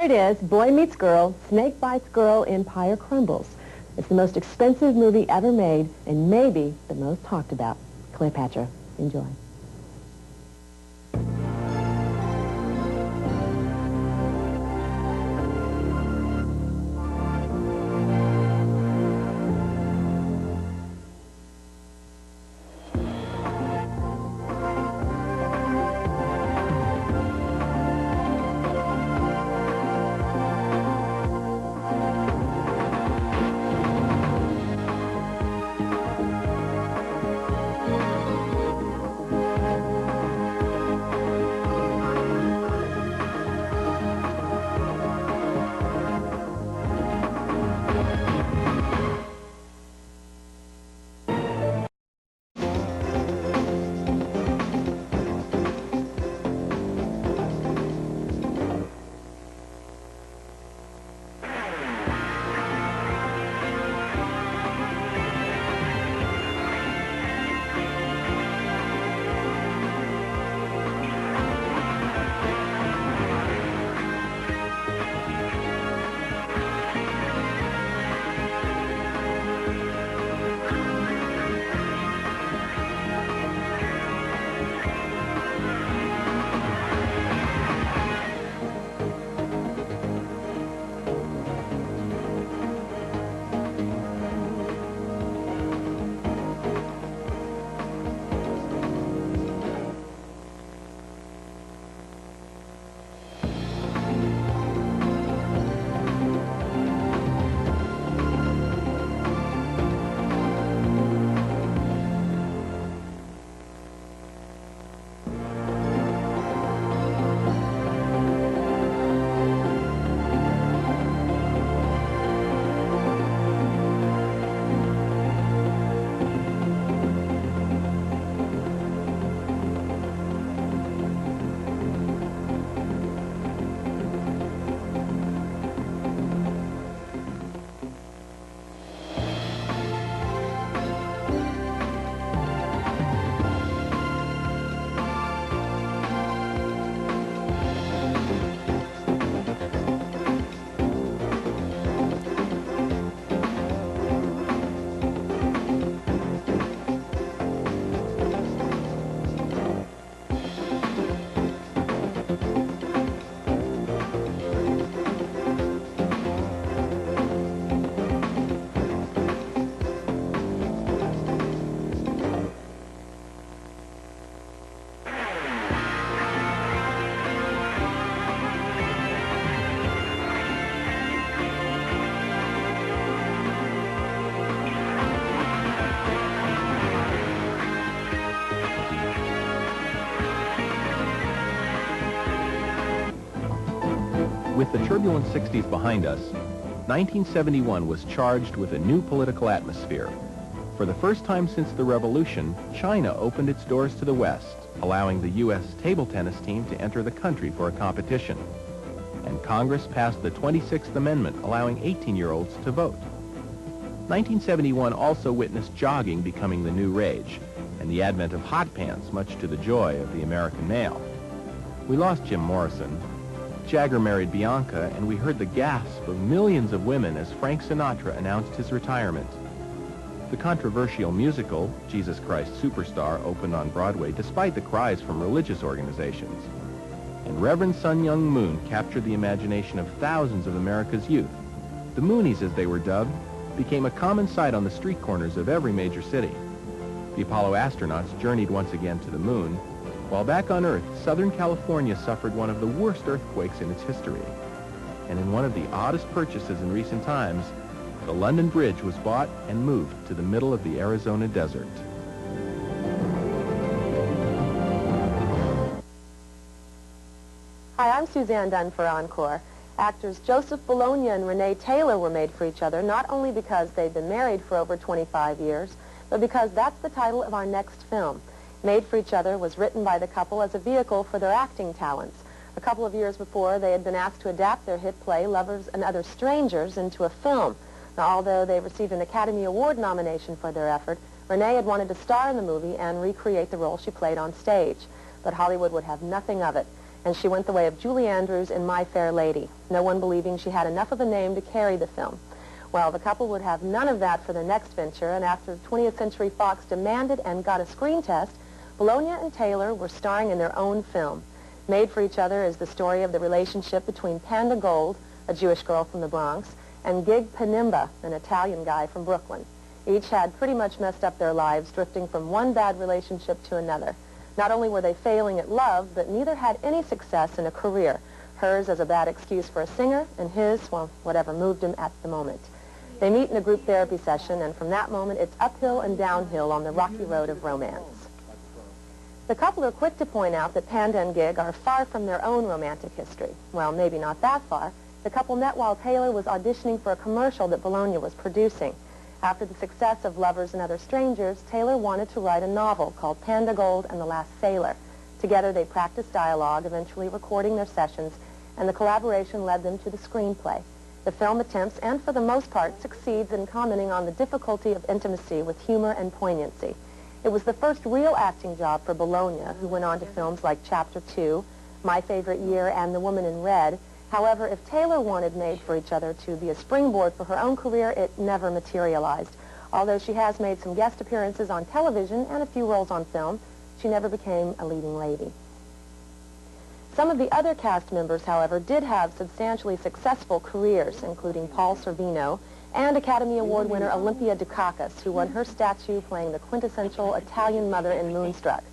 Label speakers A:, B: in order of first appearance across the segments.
A: Here it is, Boy Meets Girl, Snake Bites Girl in Pie or Crumbles. It's the most expensive movie ever made and maybe the most talked about. Cleopatra. Enjoy.
B: With the turbulent 60s behind us, 1971 was charged with a new political atmosphere. For the first time since the revolution, China opened its doors to the West, allowing the U.S. table tennis team to enter the country for a competition. And Congress passed the 26th Amendment, allowing 18-year-olds to vote. 1971 also witnessed jogging becoming the new rage, and the advent of hot pants, much to the joy of the American male. We lost Jim Morrison. Jagger married Bianca, and we heard the gasp of millions of women as Frank Sinatra announced his retirement. The controversial musical, Jesus Christ Superstar, opened on Broadway despite the cries from religious organizations. And Reverend Sun Myung Moon captured the imagination of thousands of America's youth. The Moonies, as they were dubbed, became a common sight on the street corners of every major city. The Apollo astronauts journeyed once again to the moon, while back on Earth, Southern California suffered one of the worst earthquakes in its history. And in one of the oddest purchases in recent times, the London Bridge was bought and moved to the middle of the Arizona desert.
A: Hi, I'm Suzanne Dunn for Encore. Actors Joseph Bologna and Renee Taylor were made for each other, not only because they'd been married for over 25 years, but because that's the title of our next film. Made for Each Other was written by the couple as a vehicle for their acting talents. A couple of years before, they had been asked to adapt their hit play, Lovers and Other Strangers, into a film. Now, although they received an Academy Award nomination for their effort, Renee had wanted to star in the movie and recreate the role she played on stage. But Hollywood would have nothing of it. and she went the way of Julie Andrews in My Fair Lady, no one believing she had enough of a name to carry the film. Well, the couple would have none of that for their next venture, and after 20th Century Fox demanded and got a screen test, Bologna and Taylor were starring in their own film. Made for Each Other is the story of the relationship between Panda Gold, a Jewish girl from the Bronx, and Gig Panimba, an Italian guy from Brooklyn. Each had pretty much messed up their lives, drifting from one bad relationship to another. Not only were they failing at love, but neither had any success in a career. Hers as a bad excuse for a singer, and his, well, whatever moved him at the moment. They meet in a group therapy session, and from that moment, it's uphill and downhill on the rocky road of romance. The couple are quick to point out that Panda and Gig are far from their own romantic history. Well, maybe not that far. The couple met while Taylor was auditioning for a commercial that Bologna was producing. After the success of Lovers and Other Strangers, Taylor wanted to write a novel called Panda Gold and the Last Sailor. Together they practiced dialogue, eventually recording their sessions, and the collaboration led them to the screenplay. The film attempts, and for the most part, succeeds in commenting on the difficulty of intimacy with humor and poignancy. It was the first real acting job for Bologna, who went on to films like Chapter 2, My Favorite Year, and The Woman in Red. However, if Taylor wanted Made for Each Other to be a springboard for her own career, it never materialized. Although she has made some guest appearances on television and a few roles on film, she never became a leading lady. Some of the other cast members, however, did have substantially successful careers, including Paul Sorvino and Academy Award winner Olympia Dukakis, who won her statue playing the quintessential Italian mother in Moonstruck.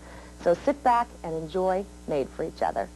A: So sit back and enjoy Made for Each Other.